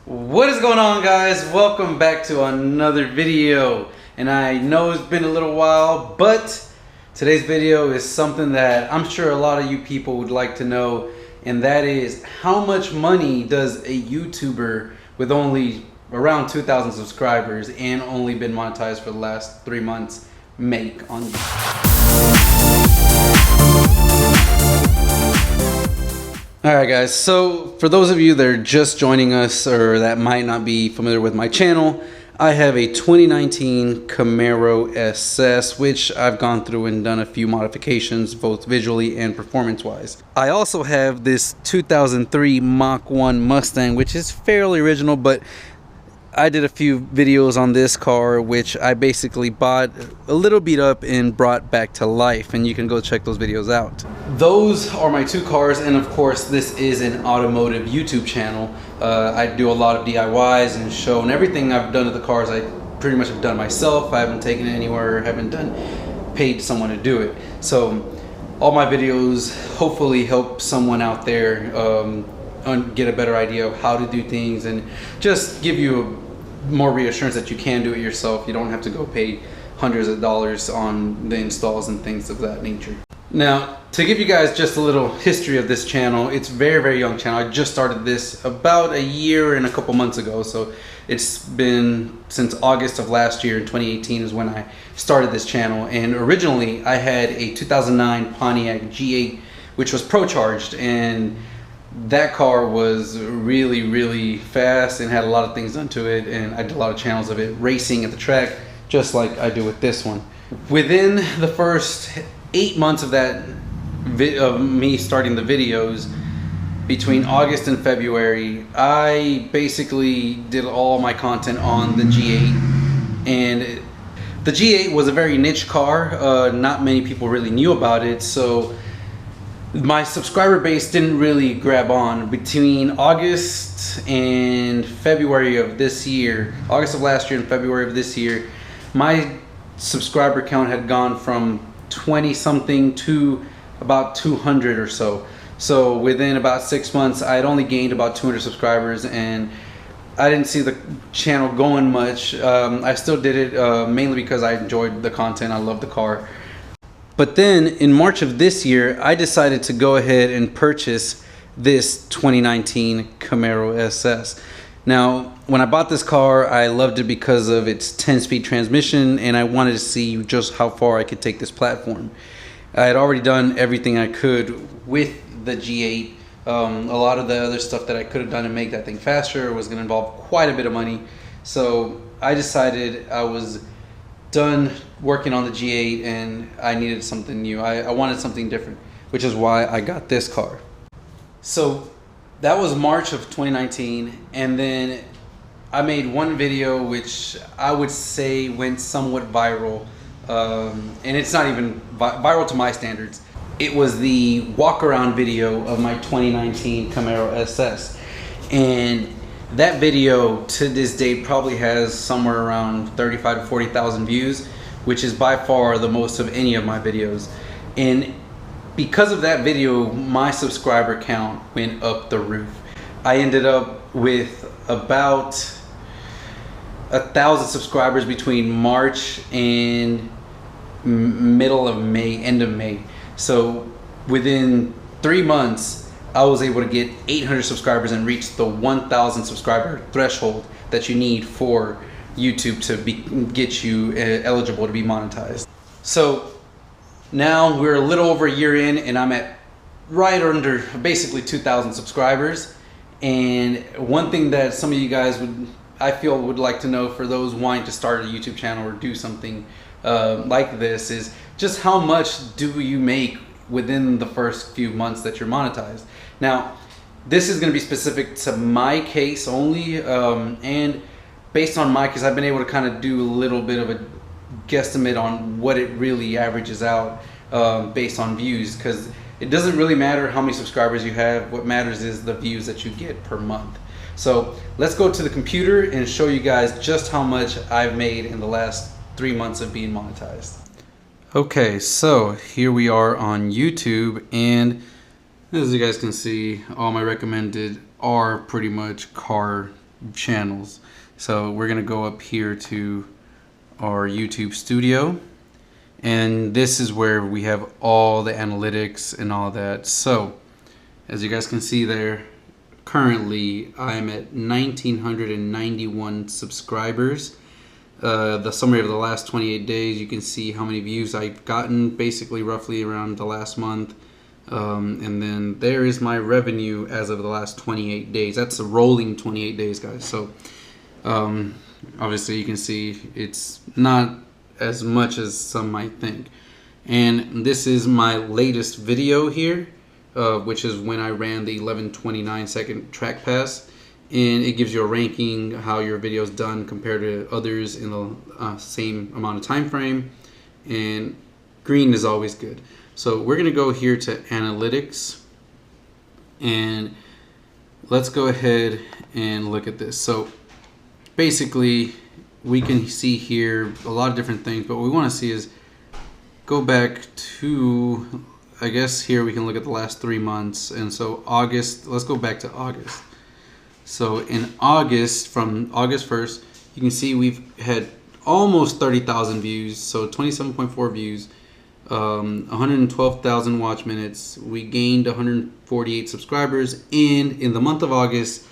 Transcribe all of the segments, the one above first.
What is going on, guys? Welcome back to another video. And I know it's been a little while, but today's video is something that I'm sure a lot of you people would like to know, and that is how much money does a YouTuber with only around 2,000 subscribers and only been monetized for the last 3 months make on YouTube? Alright guys, so for those of you that are just joining us or that might not be familiar with my channel, I have a 2019 Camaro SS, which I've gone through and done a few modifications both visually and performance wise. I also have this 2003 Mach 1 Mustang, which is fairly original, but I did a few videos on this car, which I basically bought a little beat up and brought back to life, and you can go check those videos out. Those are my two cars, and of course this is an automotive YouTube channel. I do a lot of DIYs and show, and everything I've done to the cars I pretty much have done myself. I haven't taken it anywhere, haven't paid someone to do it. So all my videos hopefully help someone out there get a better idea of how to do things and just give you more reassurance that you can do it yourself. You don't have to go pay hundreds of dollars on the installs and things of that nature. Now, to give you guys just a little history of this channel, it's very young channel. I just started this about a year and a couple months ago, so it's been since August of last year. In 2018 is when I started this channel, and originally I had a 2009 Pontiac G8 which was pro charged, and that car was really fast and had a lot of things done to it, and I did a lot of channels of it racing at the track just like I do with this one. Within the first 8 months of that of me starting the videos, between August and February, I basically did all my content on the G8. And the G8 was a very niche car. Not many people really knew about it, so my subscriber base didn't really grab on. Between August and February of this year, August of last year and February of this year, my subscriber count had gone from 20 something to about 200 or so. So within about 6 months, I had only gained about 200 subscribers, and I didn't see the channel going much. I still did it mainly because I enjoyed the content. I loved the car. But then in March of this year, I decided to go ahead and purchase this 2019 Camaro SS. Now, when I bought this car, I loved it because of its 10-speed transmission, and I wanted to see just how far I could take this platform. I had already done everything I could with the G8. A lot of the other stuff that I could have done to make that thing faster was going to involve quite a bit of money. So I decided I was done working on the G8 and I needed something new. I wanted something different, which is why I got this car. So that was March of 2019, and then I made one video which I would say went somewhat viral, and it's not even viral to my standards. It was the walk around video of my 2019 Camaro SS, and that video to this date probably has somewhere around 35 to 40,000 views, which is by far the most of any of my videos. And because of that video, my subscriber count went up the roof. I ended up with about 1,000 subscribers between March and middle of May, end of May. So within 3 months, I was able to get 800 subscribers and reach the 1,000 subscriber threshold that you need for YouTube to get you eligible to be monetized. So now we're a little over a year in, and I'm at right under basically 2,000 subscribers. And one thing that some of you guys I feel would like to know, for those wanting to start a YouTube channel or do something like this, is just how much do you make within the first few months that you're monetized. Now, this is going to be specific to my case only, and based on my case, I've been able to kind of do a little bit of a guesstimate on what it really averages out based on views, because it doesn't really matter how many subscribers you have. What matters is the views that you get per month. So let's go to the computer and show you guys just how much I've made in the last 3 months of being monetized. Okay, so here we are on YouTube, and as you guys can see, all my recommended are pretty much car channels. So we're gonna go up here to our YouTube studio, and this is where we have all the analytics and all that. So as you guys can see there, currently I'm at 1,991 subscribers. The summary of the last 28 days, you can see how many views I've gotten, basically roughly around the last month. And then there is my revenue as of the last 28 days. That's a rolling 28 days, guys. So obviously you can see it's not as much as some might think. And this is my latest video here, which is when I ran the 11:29 second track pass, and it gives you a ranking how your video is done compared to others in the same amount of time frame, and green is always good. So we're gonna go here to analytics, and let's go ahead and look at this. So basically we can see here a lot of different things, but what we want to see is go back to, I guess here we can look at the last 3 months. And so August, let's go back to August. So in August, from August 1st, you can see we've had almost 30,000 views, so 27.4 views, 112,000 watch minutes. We gained 148 subscribers, and in the month of August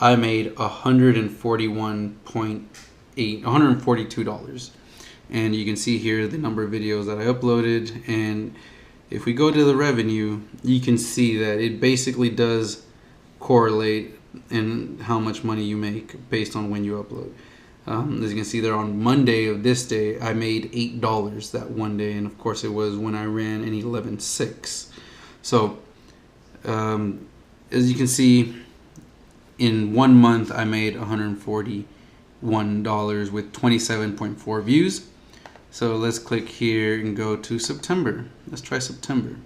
I made $142. And you can see here the number of videos that I uploaded, and if we go to the revenue, you can see that it basically does correlate in how much money you make based on when you upload. As you can see there, on Monday of this day, I made $8 that one day, and of course it was when I ran an 11.6. So as you can see, in 1 month I made $141 with 27.4 views. So let's click here and go to September. Let's try September.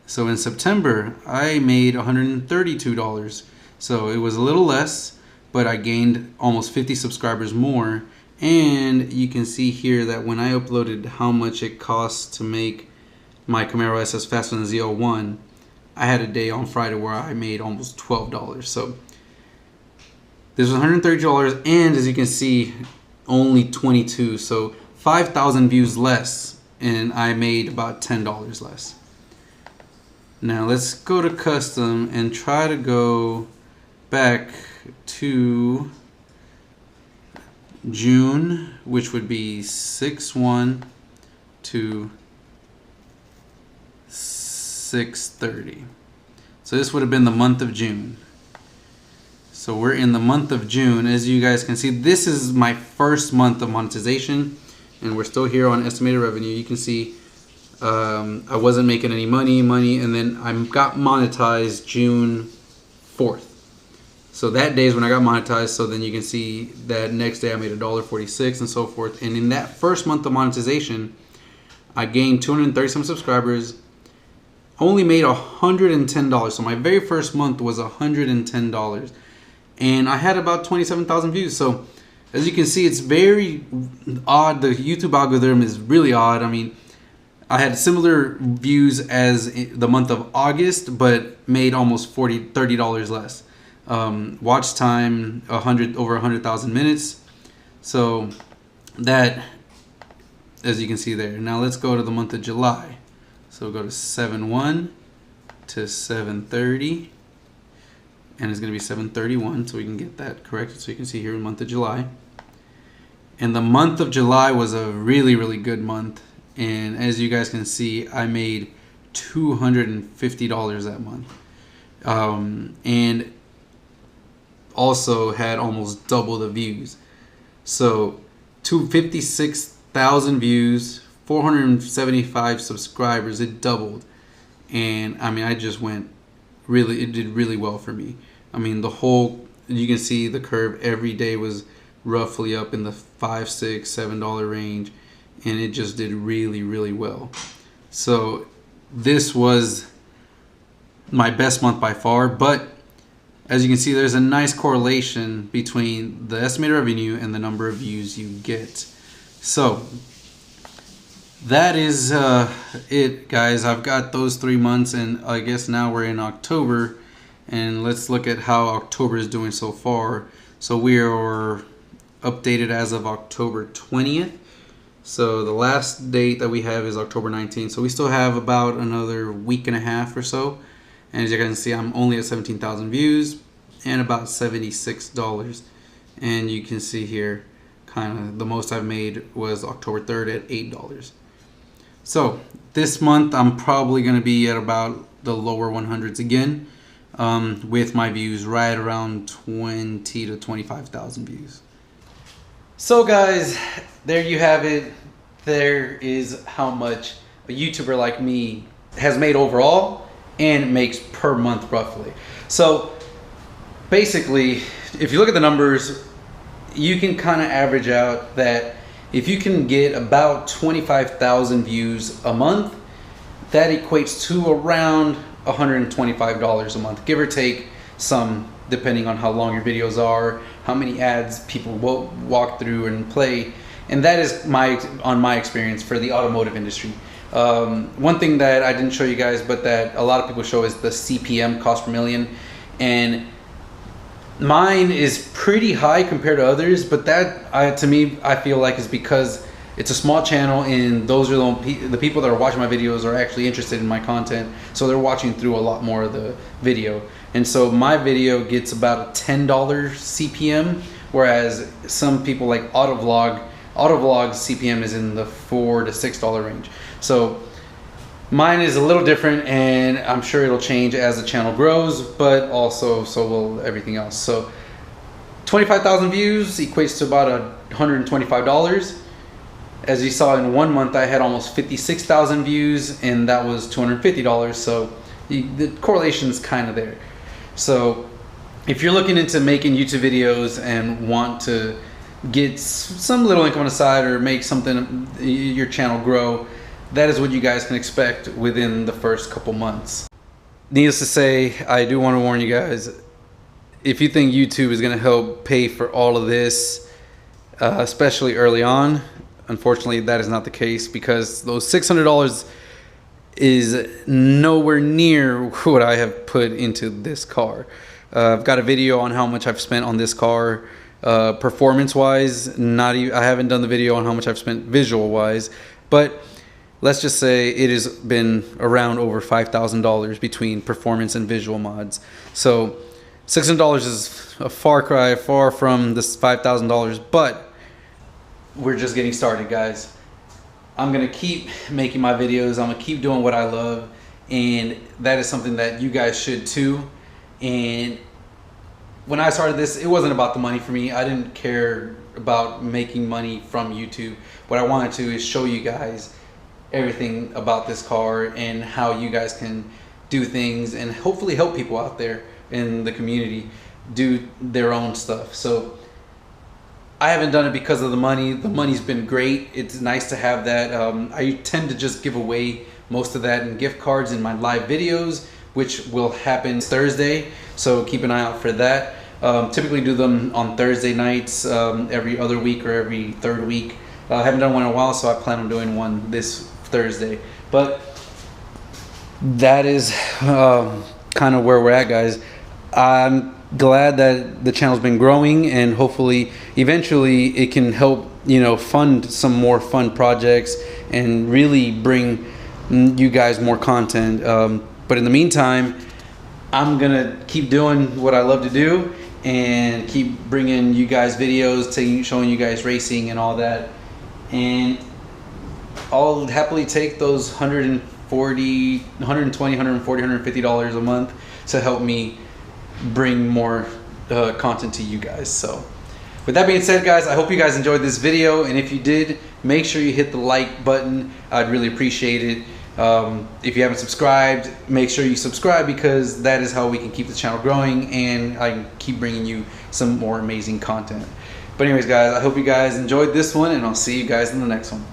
So in September I made $132. So it was a little less, but I gained almost 50 subscribers more. And you can see here that when I uploaded how much it costs to make my Camaro SS faster than ZL1, I had a day on Friday where I made almost $12. So this was $130, and as you can see, only 22. So 5,000 views less, and I made about $10 less. Now let's go to custom and try to go back to June, which would be 6/1 to 6/30. So this would have been the month of June. So we're in the month of June. As you guys can see, this is my first month of monetization, and we're still here on estimated revenue. You can see I wasn't making any money, and then I got monetized June 4th. So that day is when I got monetized. So then you can see that next day I made $1.46 and so forth. And in that first month of monetization, I gained 237 subscribers, only made $110. So my very first month was $110. And I had about 27,000 views. So as you can see, it's very odd. The YouTube algorithm is really odd. I mean, I had similar views as the month of August, but made almost $30 less. Watch time over 100,000 minutes. So that, as you can see there. Now let's go to the month of July. So we'll go to 7/1 to 7/30. And it's going to be 7/31, so we can get that corrected. So you can see here in the month of July. And the month of July was a really, really good month. And as you guys can see, I made $250 that month. And also had almost double the views. So 256,000 views, 475 subscribers, it doubled. And I mean, I just went really, it did really well for me. I mean, the whole, you can see the curve every day was roughly up in the $5, $6, $7 range, and it just did really, really well. So this was my best month by far, but as you can see, there's a nice correlation between the estimated revenue and the number of views you get. So that is it, guys. I've got those 3 months, and I guess now we're in October, and let's look at how October is doing so far. So we are updated as of October 20th. So the last date that we have is October 19th. So we still have about another week and a half or so. And as you can see, I'm only at 17,000 views and about $76. And you can see here, kind of the most I've made was October 3rd at $8. So this month I'm probably going to be at about the lower 100s again, with my views right around 20 to 25,000 views. So guys, there you have it. There is how much a YouTuber like me has made overall and makes per month roughly. So basically, if you look at the numbers, you can kind of average out that if you can get about 25,000 views a month, that equates to around $125 a month, give or take some, depending on how long your videos are, how many ads people will walk through and play. And that is on my experience for the automotive industry. One thing that I didn't show you guys, but that a lot of people show, is the CPM, cost per million. And mine is pretty high compared to others, but that to me, I feel like is because it's a small channel and those are the people that are watching my videos are actually interested in my content. So they're watching through a lot more of the video. And so my video gets about a $10 CPM, whereas some people like Autovlog's CPM is in the $4 to $6 range. So mine is a little different, and I'm sure it'll change as the channel grows, but also so will everything else. So 25,000 views equates to about $125. As you saw, in 1 month I had almost 56,000 views, and that was $250. So the correlation is kind of there. So if you're looking into making YouTube videos and want to get some little income on the side or make something, your channel grow, that is what you guys can expect within the first couple months. Needless to say, I do want to warn you guys, if you think YouTube is going to help pay for all of this, especially early on, unfortunately that is not the case, because those $600 is nowhere near what I have put into this car. I've got a video on how much I've spent on this car, performance wise. I haven't done the video on how much I've spent visual wise, but let's just say it has been around over $5,000 between performance and visual mods. So $600 is a far cry, far from this $5,000, but we're just getting started, guys. I'm gonna keep making my videos. I'm gonna keep doing what I love, and that is something that you guys should too. And when I started this, it wasn't about the money for me. I didn't care about making money from YouTube. What I wanted to is show you guys everything about this car and how you guys can do things and hopefully help people out there in the community do their own stuff. So I haven't done it because of the money. The money's been great. It's nice to have that. I tend to just give away most of that in gift cards in my live videos, which will happen Thursday. So keep an eye out for that. Typically do them on Thursday nights, every other week or every third week. I haven't done one in a while, so I plan on doing one this Thursday. But that is kind of where we're at, guys. I'm glad that the channel's been growing, and hopefully eventually it can help, you know, fund some more fun projects and really bring you guys more content. But in the meantime, I'm gonna keep doing what I love to do and keep bringing you guys videos, showing you guys racing and all that. And I'll happily take those $120, $140, $150 a month to help me bring more content to you guys. So with that being said, guys, I hope you guys enjoyed this video, and if you did, make sure you hit the like button. I'd really appreciate it. If you haven't subscribed, make sure you subscribe, because that is how we can keep the channel growing and I can keep bringing you some more amazing content. But anyways, guys, I hope you guys enjoyed this one, and I'll see you guys in the next one.